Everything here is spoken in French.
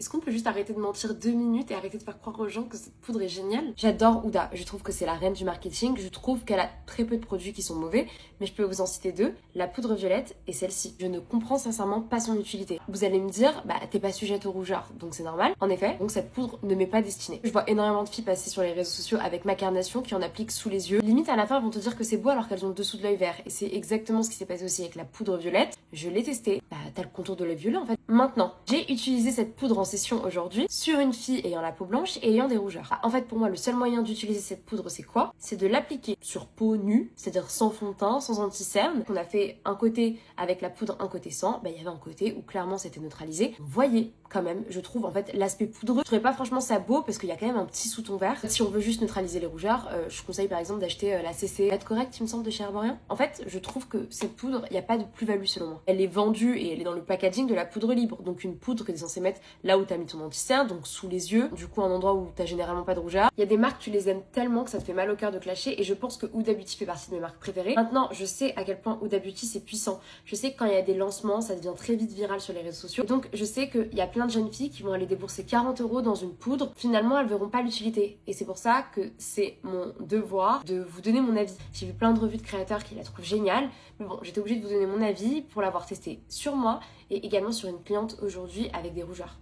Est-ce qu'on peut juste arrêter de mentir 2 minutes et arrêter de faire croire aux gens que cette poudre est géniale? J'adore Huda, je trouve que c'est la reine du marketing, je trouve qu'elle a très peu de produits qui sont mauvais, mais je peux vous en citer deux, la poudre violette et celle-ci. Je ne comprends sincèrement pas son utilité. Vous allez me dire, bah t'es pas sujette au rougeur, donc c'est normal. En effet, donc cette poudre ne m'est pas destinée. Je vois énormément de filles passer sur les réseaux sociaux avec ma carnation qui en appliquent sous les yeux. Limite à la fin elles vont te dire que c'est beau alors qu'elles ont le dessous de l'œil vert. Et c'est exactement ce qui s'est passé aussi avec la poudre violette. Je l'ai testée. Bah t'as le contour de l'œil violet en fait. Maintenant, j'ai utilisé cette poudre en session aujourd'hui sur une fille ayant la peau blanche et ayant des rougeurs. En fait pour moi le seul moyen d'utiliser cette poudre c'est quoi? C'est de l'appliquer sur peau nue, c'est-à-dire sans fond de teint, sans anti-cerne. On a fait un côté avec la poudre, un côté sans. Bah il y avait un côté où clairement c'était neutralisé. Vous voyez quand même, je trouve en fait l'aspect poudreux. Je trouvais pas franchement ça beau parce qu'il y a quand même un petit sous-ton vert. Si on veut juste neutraliser les rougeurs, je conseille par exemple d'acheter la CC Red Correct, il me semble, de chez Herborian. En fait, je trouve que cette poudre, il n'y a pas de plus-value selon moi. Elle est vendue et elle est dans le packaging de la poudre libre. Donc une poudre que tu es censé mettre là où tu as mis ton anti-cerne, donc sous les yeux, du coup un endroit où tu généralement pas de rougeur. Il y a des marques, tu les aimes tellement que ça te fait mal au cœur de clasher et je pense que Huda Beauty fait partie de mes marques préférées. Maintenant, je sais à quel point Huda Beauty c'est puissant. Je sais que quand il y a des lancements, ça devient très vite viral sur les réseaux sociaux. Donc je sais qu'il y a plein de jeunes filles qui vont aller débourser 40 € dans une poudre. Finalement, elles verront pas l'utilité. Et c'est pour ça que c'est mon devoir de vous donner mon avis. J'ai vu plein de revues de créateurs qui la trouvent géniale. Mais bon, j'étais obligée de vous donner mon avis pour l'avoir testée sur moi et également sur une cliente aujourd'hui avec des rougeurs.